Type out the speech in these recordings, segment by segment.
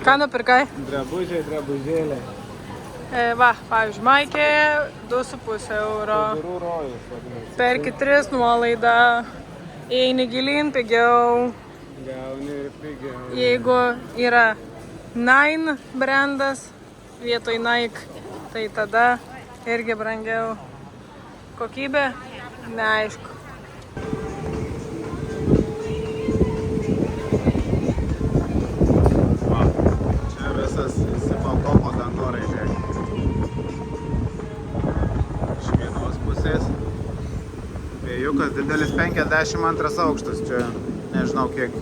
Ką nupirkai? Drabužiai, drabužėlė. Va, pavyzdžiui, maikė 2,5 euro. Durų rojus, vadinasi. Perki 3 nuolaidą. Eini gilyn, pigiau. Gauni ir pigiau. Jeigu yra Nine brandas vietoj Nike, tai tada irgi brangiau. Kokybė? Neaišku. Čia visas įsibalkomo dangoraižiai. Iš vienos pusės. Vėjukas didelis 52 aukštas. Čia nežinau kiek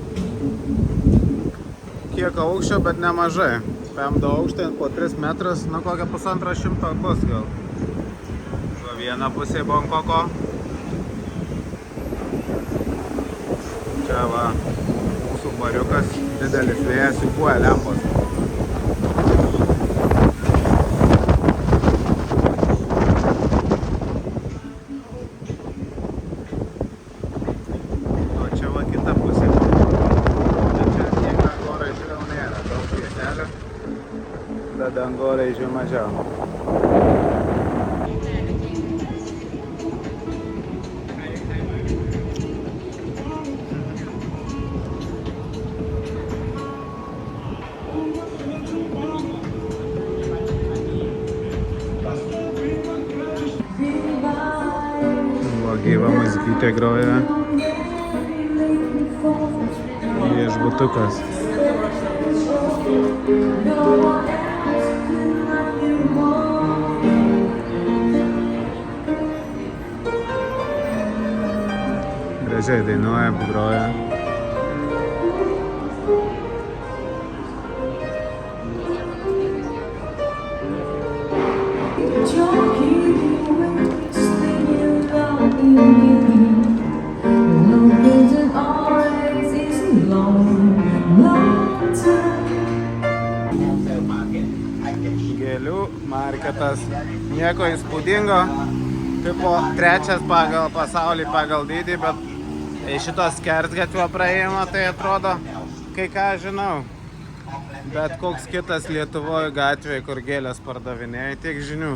aukščio, bet nemažai. 5 aukštai po 3 metrus, nu kokią 150 bus gal. Viena pusė Bankoko. Čia va, mūsų bariukas, didelis vėjas, įpuoja lempos. O čia va kita pusė. Čia tiek dangoraižių jau nėra, daug vietelių, bet dangoraižių mažiau. Gyva muzikitė groja. Viešbutukas. Gražiai dainuoja, groja. Gėlių marketas. Nieko įspūdingo. Tipo 3 pagal pasaulį, pagal dydį, bet šitos skersgatvio praėjimo tai atrodo, kai ką žinau. Bet koks kitas Lietuvoje gatvėje, kur gėlės pardavinėja, tiek žinių.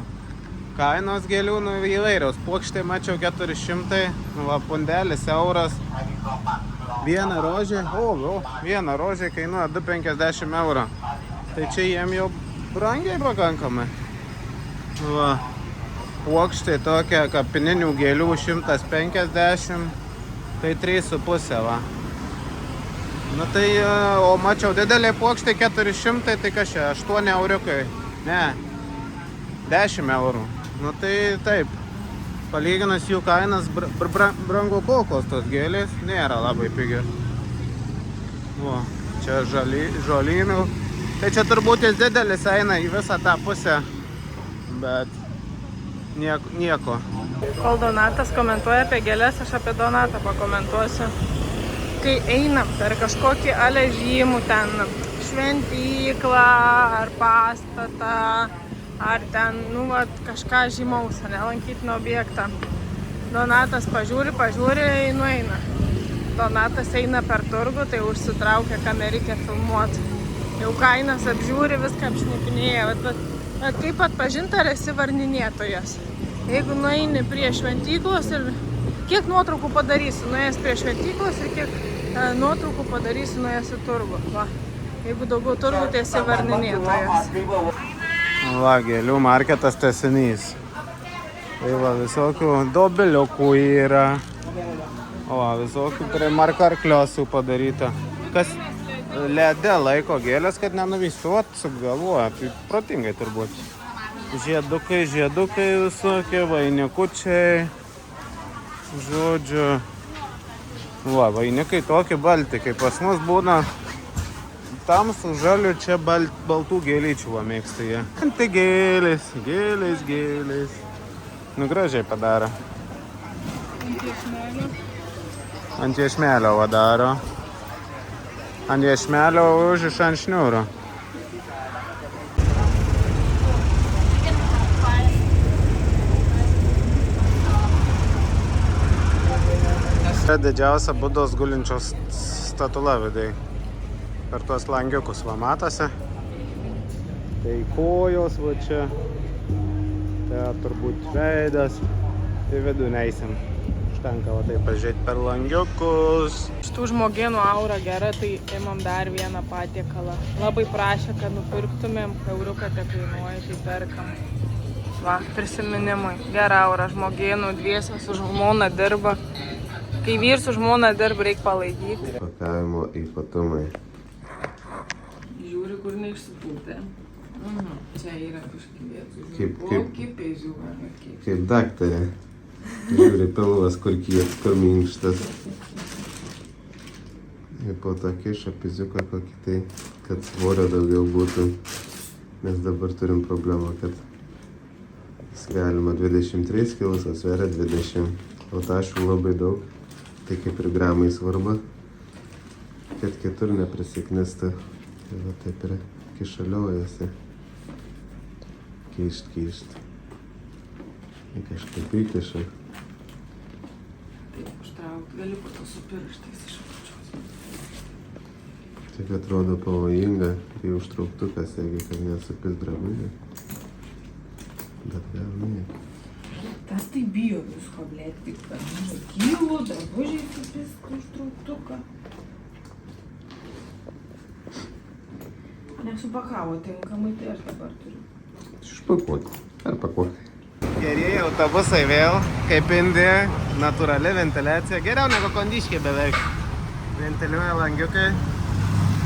Kainos gėlių įvairiaus. Puokštė mačiau 400, pundelis euras. Viena rožė, viena rožė kainuoja 2,50 eurų. Tai čia jiem jau brangiai pakankamai. Va, puokštė tokia kapininių gėlių 150, tai 3,5 va. Nu tai, o mačiau didelė puokštė 400, tai kas čia, 8 euriukai, ne, 10 eurų. Nu tai taip, palyginus jų kainas brango kokos tos gėlės, nėra labai pigios. O, čia žolynų. Tai čia turbūt jis didelis eina į visą tą pusę, bet nieko. Kol Donatas komentuoja apie gėlės, aš apie Donatą pakomentuosiu. Kai einam per kažkokį žymų ten šventyklą ar pastatą, ar ten, kažką žymaus, nelankytiną objektą. Donatas pažiūri, nueina. Donatas eina per turgų, tai užsitraukia, ką nereikia filmuoti. Jau kainas apžiūri, viską apšnipinėja. Bet kaip atpažinti, ar esi varninėtojas? Jeigu nueini prie šventyklos ir kiek nuotraukų padarysi nuėjęs prie šventyklos ir kiek nuotraukų padarysi nuėjęs į turgų. Va. Jeigu daugiau turgų, tai esi varninėtojas. Va, gėlių marketas tęsinys. Tai va, visokių dobiliukų yra. O, visokių prie markarkliosų padaryta. Kas lede laiko gėlės, kad nenuvystų, sugalvoja, tai protingai turbūt. Žiedukai visokie, vainikučiai, žodžiu. Va, vainikai tokie balti, kaip pas mus būna tamsų žalių, čia baltų gėlyčių va mėgsta jie. Tai gėlės. Nu, gražiai padaro. Ant iešmelio va daro. Ant iešmelio užriša ant šniūro. Čia didžiausia Budos gulinčios statula vidai. Per tuos langiukus va matosi. Tai kojos va čia. Tai turbūt veidas. Į vidų neisim. Užtenka va taip pažiūrėti per langiukus. Šitų žmogienų aura gera, tai imam dar vieną patiekalą. Labai prašė, kad nupirktumėm, euriuką te kainuoja, tai perkam. Va, prisiminimui. Gera aura žmogienų, dviese su žmona dirba. Kai vyr su žmona dirba, reikia palaikyti. Pakavimo ypatumai. Žiūri, kur neišsipūtė. Čia yra kažkaip vietų. Kaip daktarė. Žiūri, pilvas kur minkštas. Ir po to kiša piziuką kokį tai, kad svorio daugiau būtų. Nes dabar turim problemą, kad jis galima 23 kg, o sveria 20. O tašų labai daug. Tai kaip ir gramai svarba, kad kitur neprisiknistų. Tai va taip ir kišaliojasi. Kyšt. Ir kažkaip įkiša. Taip, užtraukti gali po to su pirštais iš apačios. Tik atrodo pavojinga, kai užtrauktukas, jeigu kad nesupis drabužį. Bet gal ne. Tas tai bijo visko, blėt, tik kad kilo, drabužiai supis užtrauktuką. Nesupakavo tinkamai, tai aš dabar turiu. Išpakuoti. Ar pakuoti. Gerieji autobusai vėl, kaip Indija, natūrali ventiliacija. Geriau negu kondiškiai beveik. Ventiliuoja langiukai.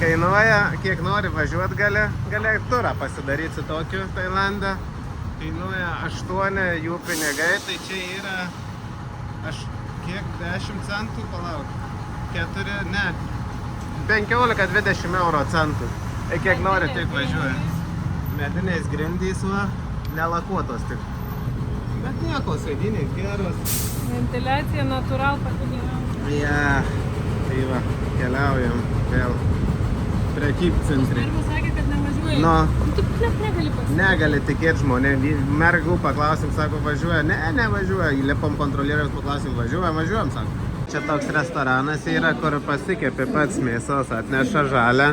Kainuoja, kiek nori važiuoti gali turą pasidaryti su tokiu Tailande. Kainuoja 8 jų pinigai, tai čia yra, kiek 10 centų, palauk, 15-20 euro centų. Ir kiek nori, tiek važiuoja. Mediniais grindys, va, nelakuotos tik. Bet nieko, sėdiniai geros. Ventiliacija natūral pati geriausia. Ja, tai va, keliaujam vėl. Prekybcentrį. Mergų sakė, kad nevažiuoja. No. Tu negali pasakyti. Negali tikėti žmonė. Mergų paklausim, sako, važiuoja. Ne, nevažiuoja. Įlipom kontrolieriaus, paklausim, važiuojam, sako. Čia toks restoranas yra, kur pasikepi pats mėsos, atneša žalę.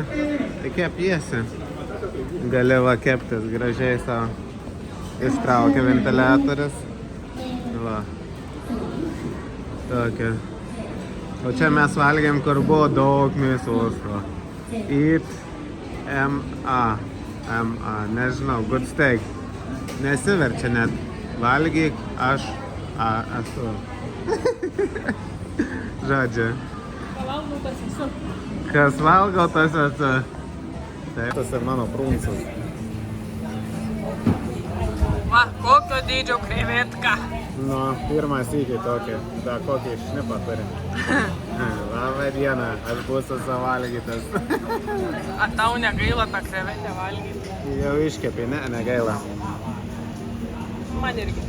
Tai kepiesi. Gali va keptis gražiai savo. Ištraukia ventiliatorius. Va. Tokia. O čia mes valgėm, kur buvo daug mėsos. Va. Eat M.A. Nežinau, good steak. Nesiverčia net. Valgyk, aš esu. Žodžiu. Pavalgau, tas esu. Kas valgo, tas esu. Taip, tas ir mano prūnsas. Va, kokio dydžio krevetka. Nu, pirmas įkį tokį. Da, kokį šnipą turi. Labą dieną, aš būsiu savalgytas. A tau negaila tą krevetę valgyti? Jau iškepi, ne, negaila. Man irgi.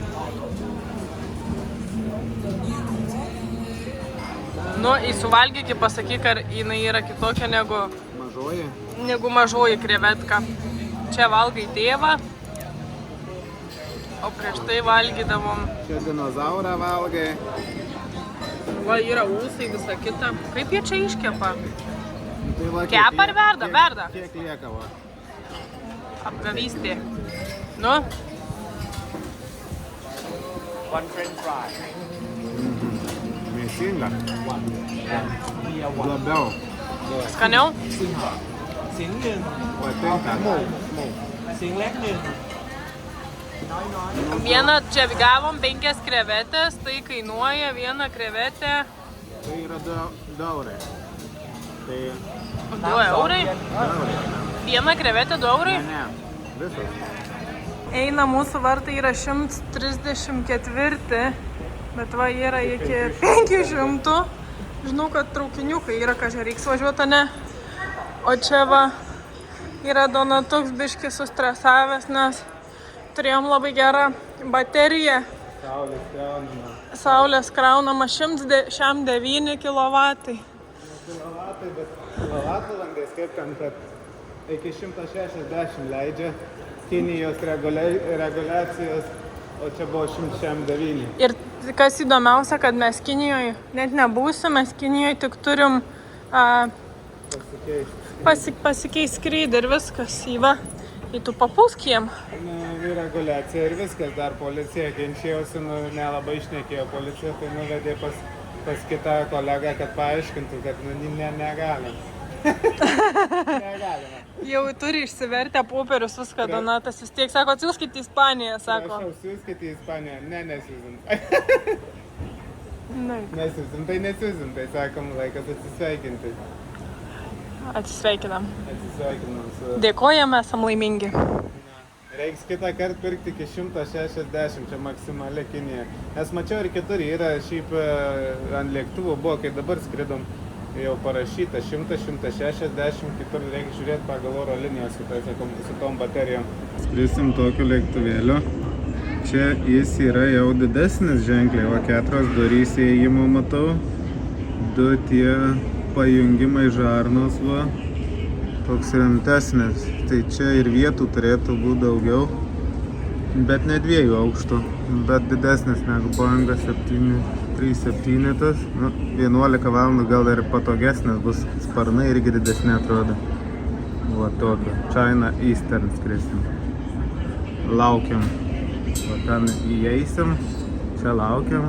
Nu, įsuvalgyki, pasakyk, ar jinai yra kitokia negu mažoji krevetka. Čia valgai tėvą, o prieš tai valgydavom. Čia dinozaurą valgai. Va, yra ūsai, visa kita. Kaip jie čia iškepa? Tai va, Kepa ar verda? Verda. Kiek lieka va? Apgavystė. Nu? Mėsinga. Labiau. Skaniau? Patinka. Vieną čia gavom 5 krevetės, tai kainuoja vieną krevetę. Tai yra 2 eurai. Tai 2 eurai? Viena krevetė 2 eurai? ne, visos. Eina mūsų vartai yra 134, bet va yra iki 500. Žinau, kad traukiniukai yra, kažkai reiks važiuoti, ne? O čia va yra Donatuks biškis sustresavęs, nes turėjom labai gerą bateriją. Saulės kraunama 109 kilovatai. Kilovatai, bet kilovatvalandės kaip ten, kad iki 160 leidžia Kinijos reguliacijos, o čia buvo 109. Ir kas įdomiausia, kad mes Kinijoje net nebūsim, mes Kinijoje tik turim pasikeis skrydį ir viskas. И tu papūskiem. Nu, reguliacija ir viskas, dar policija ginčiausi, nelabai išnekėjo policija, tai nuvedė pas kitą kolegą, kad paaiškintų, kad negalim. Negalima. Jau turi išsivertę popierius viską, Donatas vis tiek sako, atsiųskit į Ispaniją, sako. Prašau, siųskit į Ispaniją. Nesiūsim. Nesiūsim, tai nesiūsim, tai sakom, laikas atsisveikinti. Atsisveikinam. Atsisveikinam su... Dėkojame, esam laimingi. Reiks kitą kartą pirkti iki 160, čia maksimali Kinija. Nes mačiau ir kitur yra, šiaip ant lėktuvų buvo, kai dabar skridom, jau parašyta 100-160, kitur reikia žiūrėti pagal oro linijos su tom baterijom. Skrisim tokiu lėktuvėliu. Čia jis yra jau didesnis ženkliai, va 4 durys įėjimo matau, 2 tie pajungimai žarnos, va, toks rimtesnis. Tai čia ir vietų turėtų būti daugiau, bet ne 2 aukštų, bet didesnis negu Boeing 737. Tas, 11 valandų gal ir patogesnis bus, sparnai irgi didesni atrodo. Va tokio, China Eastern skrisim. Laukiam. Va ten įeisim, čia laukiam,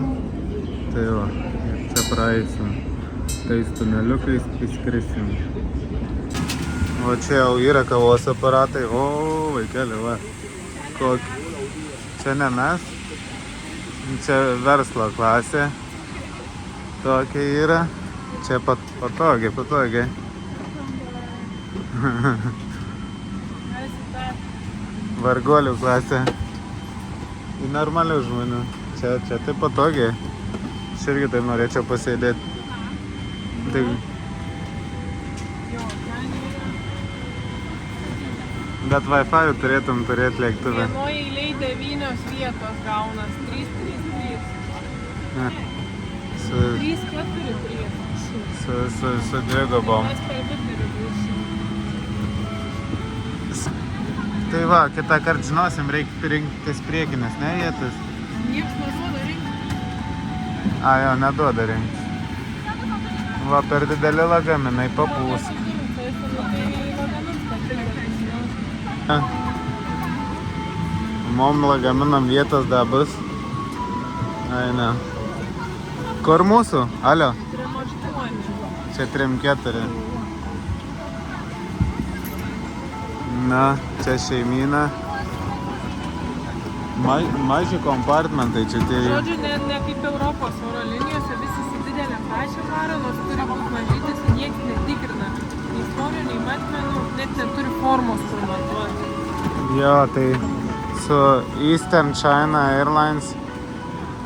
tai va, čia praeisim. Tais tuneliukais įskrisim. O čia jau yra kavos aparatai, o vaikeli, va, kokį. Čia ne mes, čia verslo klasė, tokia yra, čia patogiai. Varguolių klasė, į normalių žmonių, čia taip patogiai, aš irgi taip norėčiau pasėdėti. Tai... Bet Wi-Fi turėtum turėti lėktuvę. Vienoje eilėje 9 vietos gaunas, 333. 343. Su dvigubom. Mes per vidurį būsim. Tai va, kitą kartą žinosim, reikia rinktis priekinės, ne vietas? Niekas neduoda rinktis. Jo, neduoda rinktis. Va, per dideli lagaminai papūs. Mom lagaminam vietos dabus. Ai, ne. Kur mūsų? Alio? 3-8. Čia 3-4. Na, čia šeimyna. Maži kompartmentai čia tie. Žodžiu, ne kaip Europos oro linijose, visi su didelė pačia varo, nors turi būti mažytis, niekas netikrina. Nei svorio, nei matmenų, net neturi formos kur matuoti. Jo, tai su Eastern China Airlines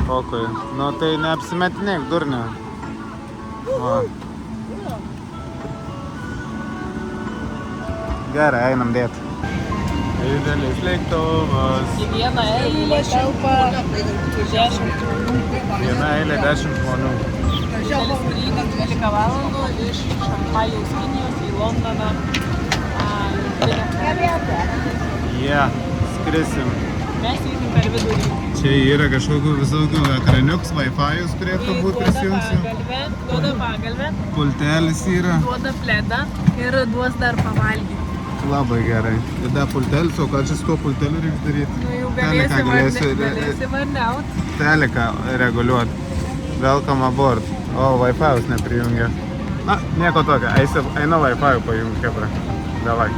kokui. Nu, tai neapsimetinėk, durnė. Va. Gerai, einam dėti. Didelis lėktuvas. Į vieną eilę telpa 10 žmonių. Viena eilė 10 žmonių. Didelis skrydis 12 valandų iš Šanchajaus Kinijos į Londoną. Skrisim. Mes eisim per vidurį. Čia yra kažkokių visokių ekraniuks, Wi-Fi'us turėtų būti prisijungsiu. Duoda pagalvę, Pultelis yra. duoda pledą ir duos dar pavalgyti. Labai gerai. Tada pultelis, o ką čia su tuo pulteliu reikia daryti? Nu jau Teliką galėsi varniauti. Teliką reguliuoti. Welcome aboard. O, Wi-Fi'us neprijungia. Na, nieko tokio. Einu Wi-Fi'u pajungti, kebra. Davai.